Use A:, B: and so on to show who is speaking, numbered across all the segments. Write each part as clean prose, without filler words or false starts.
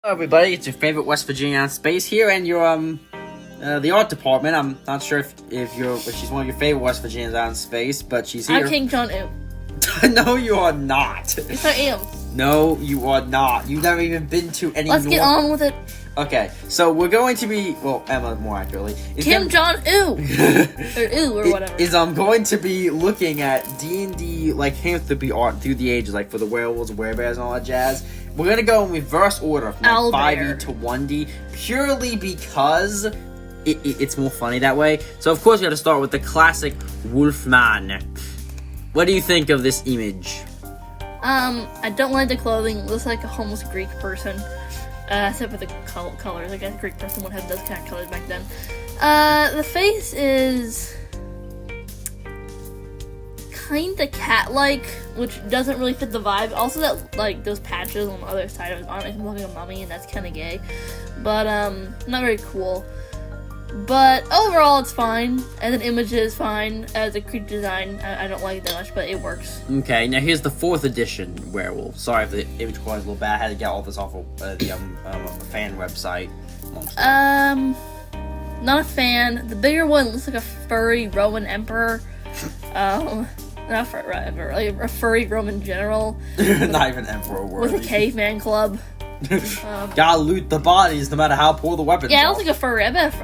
A: Hello everybody, it's your favorite West Virginia on Space here, and your the art department. I'm not sure if she's one of your favorite West Virginians on Space, but she's here.
B: I'm King John-U.
A: No, you are not.
B: Yes, I am.
A: No, you are not. You've never even been to any.
B: Let's get on with it.
A: Okay, so we're going to be Emma more accurately.
B: Kim Jong-U or whatever.
A: I'm going to be looking at D&D lycanthropy art through the ages, like for the werewolves, werebears, and all that jazz. We're gonna go in reverse order from 5e to 1D, purely because it's more funny that way. So of course we have to start with the classic Wolfman. What do you think of this image?
B: I don't like the clothing. It looks like a homeless Greek person. Except for the colors. I guess a Greek person would have those kind of colors back then. The face is kinda cat-like, which doesn't really fit the vibe. Also, that like those patches on the other side of his arm makes him look like a mummy, and that's kind of gay. But not very cool. But overall, it's fine. As an image, it is fine. As a creature design, I don't like it that much, but it works. Okay, now here's the 4th edition werewolf. Sorry if the image quality is a little bad. I had to get all this off of the fan website. Not a fan. The bigger one looks like a furry Roman emperor. Not forever, like a furry Roman general.
A: Not even emperor worthy.
B: With a caveman club.
A: Gotta loot the bodies no matter how poor the weapons
B: Yeah,
A: are.
B: I don't think a furry. I bet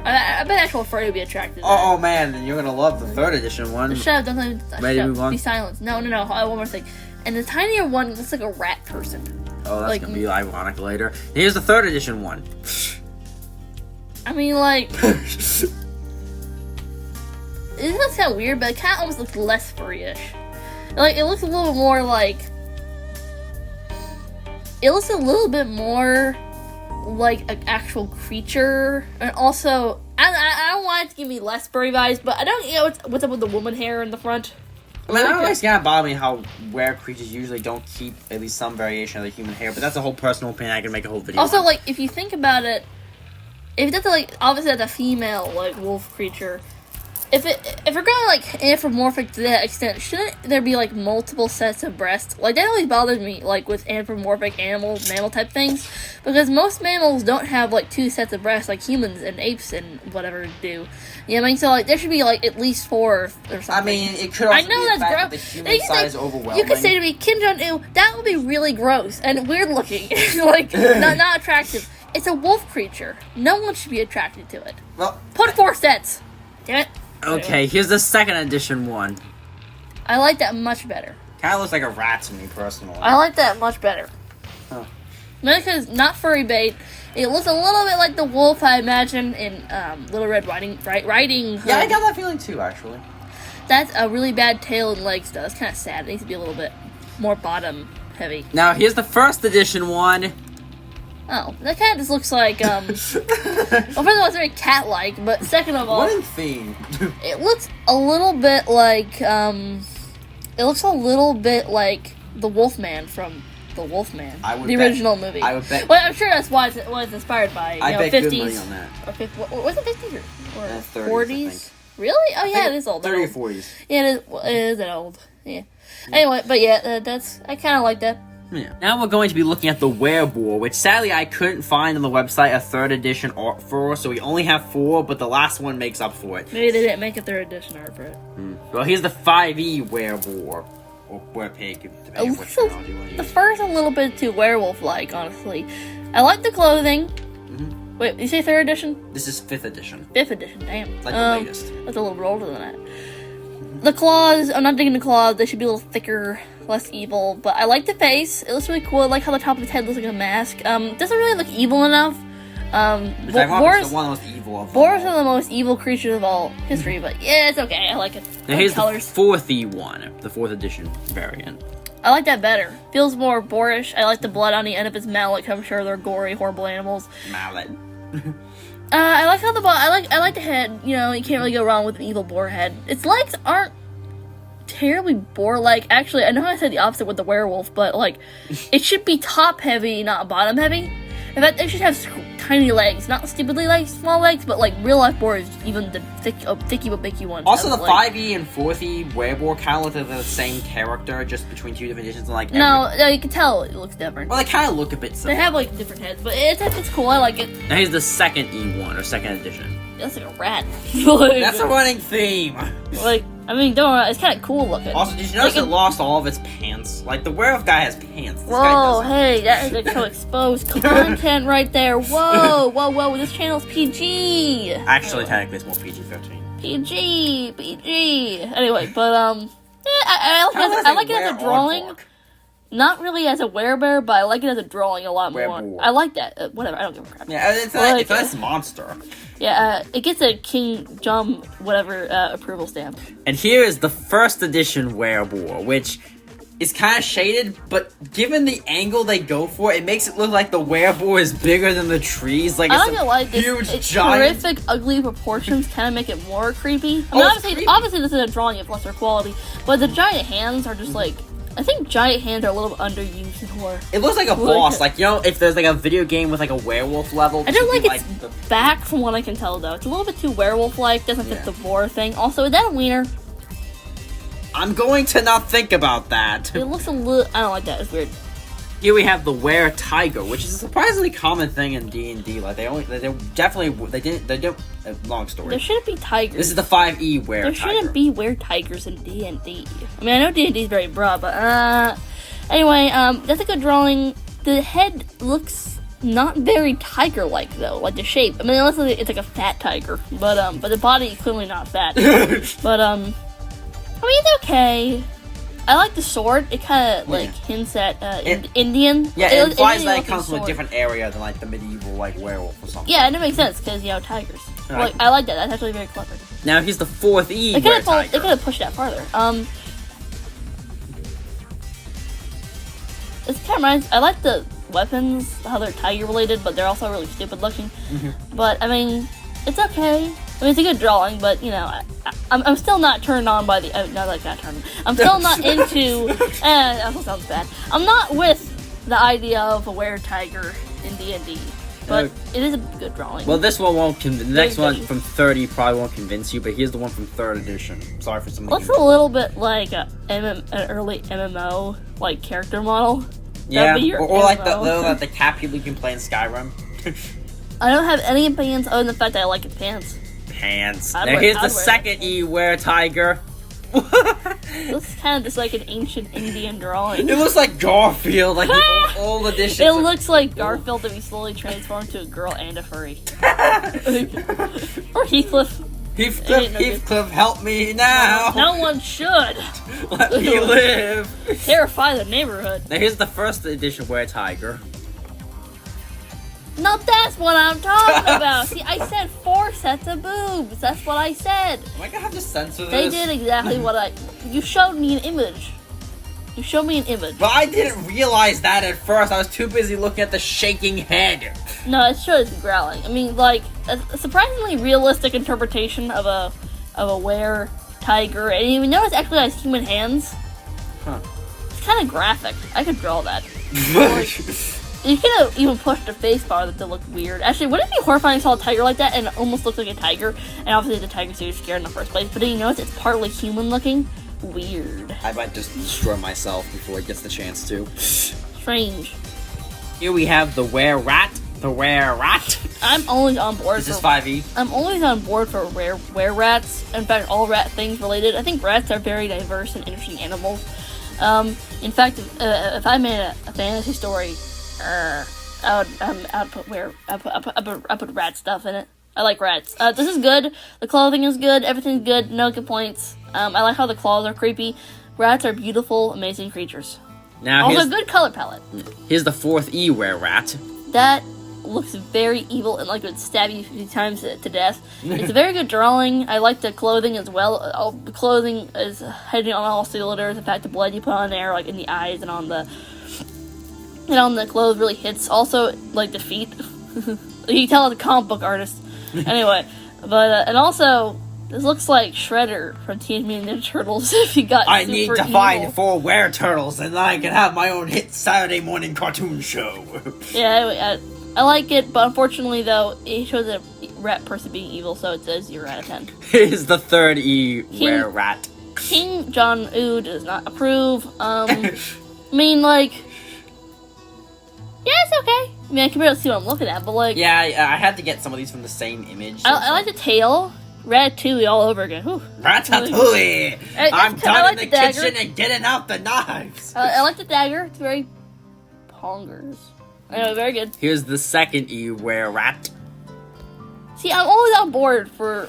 B: actual furry would be attracted to that.
A: Oh man, then you're gonna love the 3rd edition one.
B: Shut up, don't
A: Ready to move on?
B: Be silent. No, one more thing. And the tinier one looks like a rat person.
A: Oh, that's gonna be ironic later. Here's the 3rd edition one.
B: I mean, like... It looks kind of weird, but it kind of almost looks less furry-ish. Like, it looks a little more like... It looks a little bit more like an actual creature. And also, I don't want it to give me less furry vibes, but I don't what's up with the woman hair in the front.
A: I mean, it always kind of bother me how were creatures usually don't keep at least some variation of the human hair, but that's a whole personal opinion. I can make a whole video
B: Also,
A: on.
B: like, if you think about it, if that's like, obviously that's a female, like, wolf creature. If we're going, like, anthropomorphic to that extent, shouldn't there be, like, multiple sets of breasts? Like, that always bothers me, like, with anthropomorphic mammal type things, because most mammals don't have, like, 2 sets of breasts, like humans and apes and whatever do. You know what I mean? So, like, there should be, like, at least 4 or something.
A: I mean, it could also be the fact that the human size is overwhelming.
B: You could say to me, Kim Jong-un, that would be really gross and weird looking. Like, not attractive. It's a wolf creature. No one should be attracted to it.
A: Well,
B: put 4 sets. Damn it.
A: Okay, here's the 2nd edition one.
B: I like that much better.
A: Kind of looks like a rat to me, personally.
B: I like that much better.
A: Huh.
B: Because not furry bait. It looks a little bit like the wolf I imagine in Little Red Riding Hood.
A: Yeah, I got that feeling too, actually.
B: That's a really bad tail and legs, though. It's kind of sad. It needs to be a little bit more bottom heavy.
A: Now, here's the 1st edition one.
B: Oh, that kind of just looks like, well, first of all, it's very cat-like, but second of all...
A: What in theme?
B: It looks a little bit like, it looks a little bit like the Wolfman from The Wolfman, the original movie.
A: I would bet.
B: Well, I'm sure that's what it's inspired by.
A: I bet
B: 50s,
A: good money on that.
B: Or 50s, was it 50s or
A: 30s,
B: 40s? Really? Oh, yeah, it is old.
A: 30 or 40s.
B: Yeah, it is that old. Yeah. Anyway, but yeah, I kind of like that.
A: Yeah. Now we're going to be looking at the Wereboar, which sadly I couldn't find on the website a 3rd edition art for, so we only have 4, but the last one makes up for it.
B: Maybe they didn't make a 3rd edition art for it.
A: Well, here's the 5e Wereboar, or Werepig, depending on which terminology you want to use.
B: The first a little bit too werewolf-like, honestly. I like the clothing. Wait, did you say 3rd edition?
A: This is 5th edition.
B: 5th edition, damn.
A: Like the latest.
B: That's a little older than that. The claws, I'm not digging the claws. They should be a little thicker, less evil. But I like the face. It looks really cool. I like how the top of his head looks like a mask. Doesn't really look evil enough.
A: Boars is one of the most evil of them.
B: Boars are the most evil creatures of all history, but yeah, it's okay. I like it.
A: Now here's
B: colors.
A: the 4th one, the 4th edition variant.
B: I like that better. Feels more boarish. I like the blood on the end of his mallet. I'm sure they're gory, horrible animals.
A: Mallet.
B: I like how I like the head. You know, you can't really go wrong with an evil boar head. Its legs aren't terribly boar-like. Actually, I know I said the opposite with the werewolf, but like, it should be top-heavy, not bottom-heavy. In fact, they should have tiny legs, not stupidly like small legs, but like real life boars, even the thicky but bicky ones.
A: Also, the 5e and 4e Wereboar kind of look like they're the same character, just between two different editions. And, like
B: no, you can tell it looks different.
A: Well, they kind of look a bit similar.
B: They have like different heads, but it's cool. I like it.
A: Now here's the second E1 or second edition.
B: That's like a rat.
A: That's a running theme.
B: Like, I mean, don't worry, it's kind of cool looking.
A: Also, did you notice it lost all of its pants? Like, the Werewolf guy has pants. This guy
B: whoa,
A: doesn't.
B: hey, that is like so exposed content right there. Whoa, this channel's PG.
A: Actually, technically, it's more PG-13.
B: PG. Anyway, but, I like it as a drawing.
A: Aardvark.
B: Not really as a werebear, but I like it as a drawing a lot more.
A: Wereboar.
B: I like that. Whatever, I don't give a crap.
A: Yeah, it's a nice monster.
B: Yeah, it gets a King John whatever approval stamp.
A: And here is the first edition Wereboar, which is kind of shaded, but given the angle they go for, it makes it look like the Wereboar is bigger than the trees. Like,
B: I
A: it's
B: don't know why this
A: huge, giant.
B: terrific, ugly proportions kind of make it more creepy. I mean, obviously this is a drawing of lesser quality, but the giant hands are just like. I think giant hands are a little bit underused in horror.
A: It looks like a boss, like, you know, if there's like a video game with like a werewolf level.
B: I don't like its back from what I can tell though. It's a little bit too werewolf-like, doesn't fit the boar thing. Also, is that a wiener?
A: I'm going to not think about that.
B: It looks a little, I don't like that, it's weird.
A: Here we have the Weretiger, which is a surprisingly common thing in D&D. Like, they don't, long story.
B: There shouldn't be tigers.
A: This is the 5e Weretiger.
B: There shouldn't be tigers in D&D. I mean, I know D&D is very broad, but, anyway, that's a good drawing. The head looks not very tiger-like, though, like the shape. I mean, unless it's like a fat tiger, but the body is clearly not fat. But, I mean, it's okay. I like the sword. It kind of like hints at Indian.
A: Yeah, it implies that it comes from a different area than like the medieval like werewolf or something.
B: Yeah, and it makes sense because tigers.
A: Right.
B: Like, I like that. That's actually very clever.
A: Now here's the 4th
B: They could have pushed that farther. It's kind of nice. I like the weapons, how they're tiger related, but they're also really stupid looking. But I mean, it's okay. I mean, it's a good drawing, but you know, I'm still not turned on by the. Not turned on. I'm still not into. That also sounds bad. I'm not with the idea of a weretiger in D&D, but it is a good drawing.
A: Well, this one won't. The next one from 30 probably won't convince you, but here's the one from 3rd edition. Sorry for some.
B: Looks a little bit like an early MMO like character model.
A: Yeah, or like the cat people you can play in Skyrim.
B: I don't have any opinions other than the fact that I like its pants.
A: Now here's the 2nd Weretiger.
B: Looks kind of just like an ancient Indian drawing.
A: It looks like Garfield, like the old edition.
B: It looks like Garfield to be slowly transformed to a girl and a furry. Or Heathcliff.
A: Heathcliff, help me now.
B: No one should.
A: Let me live.
B: Terrify the neighborhood.
A: Now here's the 1st edition Weretiger.
B: No, that's what I'm talking about. See, I said 4 sets of boobs. That's what I said.
A: Am I gonna have to censor this?
B: They did exactly what you showed me an image. You showed me an image.
A: But I didn't realize that at first. I was too busy looking at the shaking head.
B: No, it shows growling. I mean, like a surprisingly realistic interpretation of a weretiger, and you notice it actually has human hands.
A: Huh.
B: It's kind of graphic. I could draw that. You could have even pushed the face bar to look weird. Actually, wouldn't it be horrifying if you saw a tiger like that and it almost looked like a tiger? And obviously the tiger's so scared in the first place. But then you notice it's partly human looking? Weird.
A: I might just destroy myself before it gets the chance to.
B: Strange.
A: Here we have the Wererat. The Wererat.
B: I'm always on board
A: This is 5e.
B: I'm always on board for wererats. In fact, all rat things related. I think rats are very diverse and interesting animals. In fact, if I made a fantasy story, I'd put rat stuff in it. I like rats. This is good. The clothing is good. Everything's good. No complaints. I like how the claws are creepy. Rats are beautiful, amazing creatures.
A: Now
B: also, good color palette.
A: Here's the 4th Wererat.
B: That looks very evil and like it would stab you a few times to death. It's a very good drawing. I like the clothing as well. All the clothing is heading on all cylinders. In fact, the blood you put on there, like in the eyes and on the clothes, really hits. Also, like the feet. You can tell it's a comic book artist. Anyway, but and also this looks like Shredder from Teenage Mutant Ninja Turtles. If you got
A: I need to find 4 Wereturtles, and then I can have my own hit Saturday morning cartoon show.
B: Yeah, I like it, but unfortunately, though, it shows a rat person being evil, so it says 0 out of 10.
A: Here's the third E, Wererat.
B: King John Ooh does not approve. I mean, like, yeah, it's okay. I mean, I can barely see what I'm looking at, but like,
A: yeah, I had to get some of these from the same image.
B: I like the tail. Ratatouille all over again. Whew.
A: Ratatouille! I'm done
B: like
A: in the kitchen and getting out the knives.
B: I like the dagger. It's very pongers. I know, very good.
A: Here's the second E, Wererat.
B: See, I'm always on board for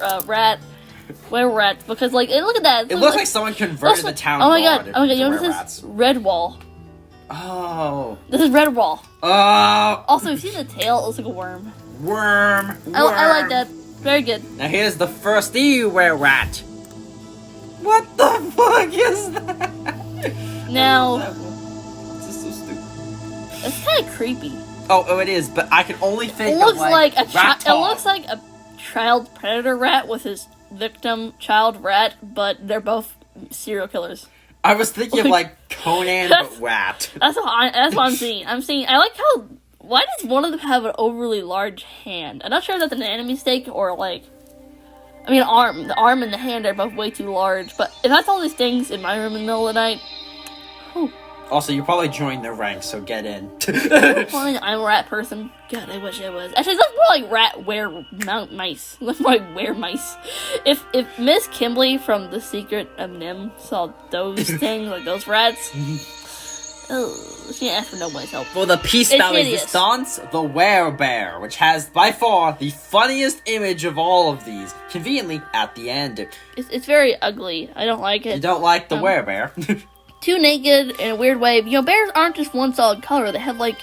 B: Wererat, because like, look at that.
A: It looks like someone converted the town.
B: Oh my god! You know what this is? Redwall.
A: Oh.
B: This is Redwall.
A: Oh.
B: Also, you see the tail? It looks like a worm.
A: Worm.
B: I like that. Very good.
A: Now here's the first E, Wererat. What the fuck is that?
B: Now,
A: this is so stupid.
B: it's kind of creepy.
A: Oh, it is, but I can only think.
B: It looks like a
A: rat
B: it looks like a child predator rat with his victim child rat, but they're both serial killers.
A: I was thinking of like Conan but rat.
B: That's what I'm seeing. I like how. Why does one of them have an overly large hand? I'm not sure if that's an anime mistake or like. I mean, arm. The arm and the hand are both way too large. But if that's all these things in my room in the middle of the night. Whew.
A: Also, you probably joined the ranks, so get in.
B: Fine, I'm a rat person. God, I wish I was. Actually, that's more like rat mice. That's more like were-mice. If Miss Kimberly from The Secret of Nim saw those things, like those rats, she didn't ask for nobody's help.
A: For the piece de resistance, the Werebear, which has by far the funniest image of all of these, conveniently at the end.
B: It's very ugly. I don't like it.
A: You don't like the Werebear?
B: Too naked in a weird way. You know, bears aren't just one solid color. They have like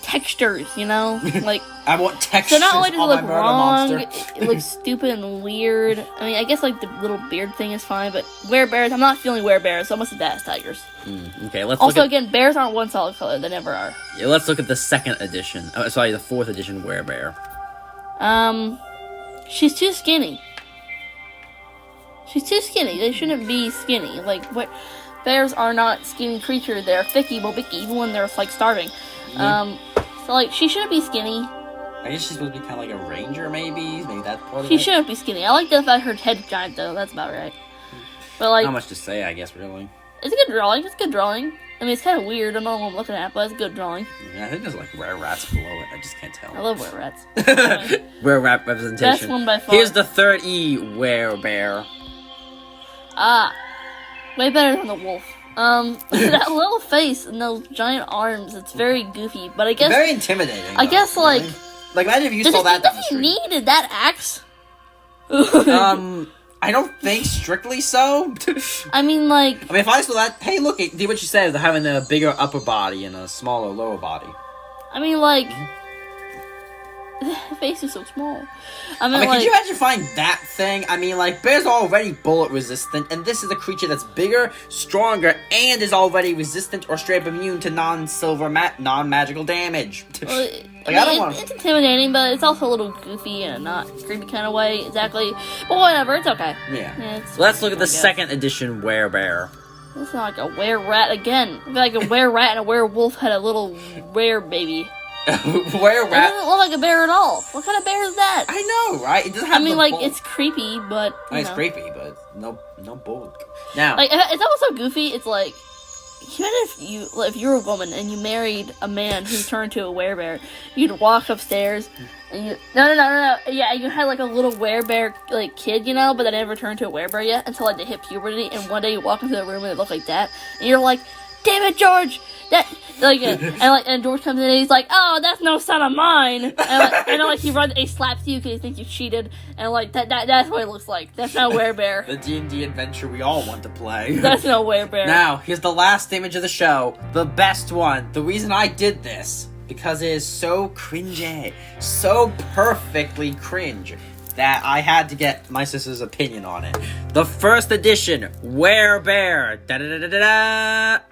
B: textures, you know? Like
A: I want textures.
B: So not only does it look wrong,
A: monster.
B: it looks stupid and weird. I mean, I guess like the little beard thing is fine, but werebears, I'm not feeling werebears, so I must have asked tigers.
A: Okay, let's
B: also, again, bears aren't one solid color. They never are.
A: Yeah, let's look at the second edition. Oh, sorry, the fourth edition Werebear.
B: She's too skinny. She's too skinny. They shouldn't be skinny. Like, what? Bears are not skinny creatures. They're thicky, bobicky, even when they're, like, starving. So, like, she shouldn't be skinny.
A: I guess she's supposed to be kind of like a ranger, maybe? Maybe that's part of it?
B: She shouldn't be skinny. I like the fact her head's giant, though. That's about right. But, like...
A: Not much to say, I guess, really.
B: It's a good drawing. It's a good drawing. I mean, it's kind of weird. I don't know what I'm looking at, but it's a good drawing.
A: Yeah, I think there's, like, Wererats below it. I just can't tell.
B: I love Wererats.
A: Wererat representation.
B: Best one by far.
A: Here's the third E, Werebear.
B: Ah. Way better than the wolf. That little face and those giant arms, it's very goofy, but I guess...
A: Very intimidating.
B: I guess, like...
A: Like, imagine if you saw that down the street.
B: Does he need that axe?
A: I don't think strictly so.
B: I mean, like...
A: I mean, if I saw that... Hey, look, do what you said, they're having a bigger upper body and a smaller lower body.
B: I mean, like... The face is so small. I mean, like...
A: could you imagine finding that thing? I mean, like, bears are already bullet resistant, and this is a creature that's bigger, stronger, and is already resistant or straight up immune to non-magical damage.
B: Well,
A: I don't want...
B: It's intimidating, but it's also a little goofy in a not creepy kind of way, exactly. But whatever, it's okay.
A: Yeah. Let's look at the second edition Werebear.
B: It's not like a were-rat again. I feel like a were-rat and a werewolf had a little were-baby.
A: Wererat.
B: It doesn't look like a bear at all. What kind of bear is that?
A: I know, right? It doesn't have
B: it's creepy, but
A: it's creepy, but no bulk. Now,
B: like, it's also goofy. It's like, imagine if you were a woman and you married a man who turned to a werebear. You'd walk upstairs and you no. Yeah, you had like a little werebear like kid, you know, but they never turned to a werebear yet until like they hit puberty. And one day you walk into the room and they look like that, and you're like, "Damn it, George!" And George comes in and he's like, "Oh, that's no son of mine." And he slaps you because he thinks you cheated, and like that's what it looks like. That's not werebear.
A: The D&D adventure we all want to play.
B: That's no werebear.
A: Now, here's the last image of the show, the best one. The reason I did this because it is so cringy, so perfectly cringe, that I had to get my sister's opinion on it. The first edition, Werebear. Da-da-da-da-da-da.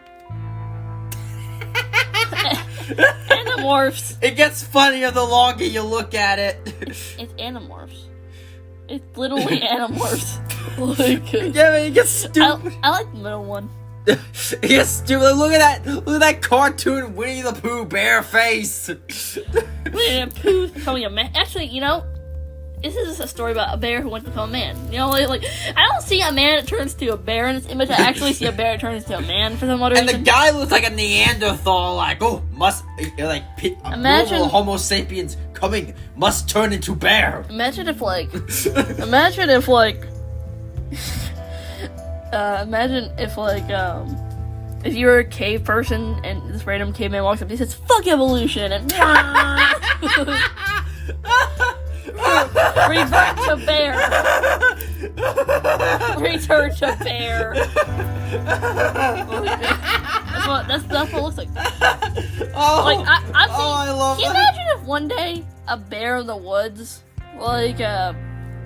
B: Animorphs.
A: It gets funnier the longer you look at it.
B: It's Animorphs. It's literally Animorphs.
A: Yeah, man, it gets stupid.
B: I like the middle one.
A: It gets stupid. Look at that cartoon Winnie the Pooh bear face.
B: Pooh's becoming a man. Actually, you know, this is a story about a bear who wants to become a man. You know, like I don't see a man that turns to a bear in this image. I actually see a bear that turns to a man for some odd reason.
A: And the guy looks like a Neanderthal, like, oh, must, like,
B: imagine
A: normal Homo sapiens coming, must turn into bear.
B: Imagine if, like, if you're a cave person and this random caveman walks up, he says, "Fuck evolution," and revert to bear. Return to bear. That's what it looks like.
A: Oh,
B: like I
A: love
B: can you imagine if one day a bear in the woods, like,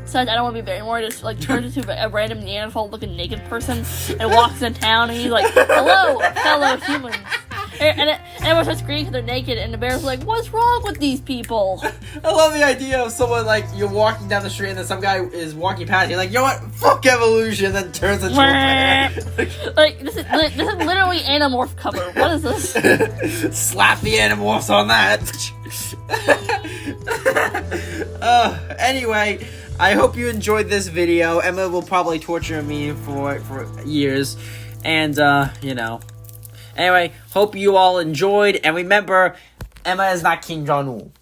B: says, "I don't want to be a bear anymore," just like turns into a random Neanderthal-looking naked person and walks in town, and he's like, "Hello, fellow humans." And everyone starts screaming because they're naked, and the bear's like, "What's wrong with these people?"
A: I love the idea of someone, like, you're walking down the street and then some guy is walking past you, like, you know what, fuck evolution, and then turns into a bear.
B: Like, this is literally Animorph cover. What is this?
A: Slap the Animorphs on that. Anyway, I hope you enjoyed this video. Emma will probably torture me for years, and, you know. Anyway, hope you all enjoyed, and remember, Emma is not King Jong-un.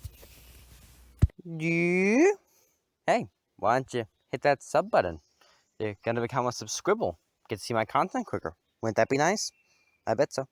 C: Yeah. Hey, why don't you hit that sub button? You're gonna become a subscribble. Get to see my content quicker. Wouldn't that be nice? I bet so.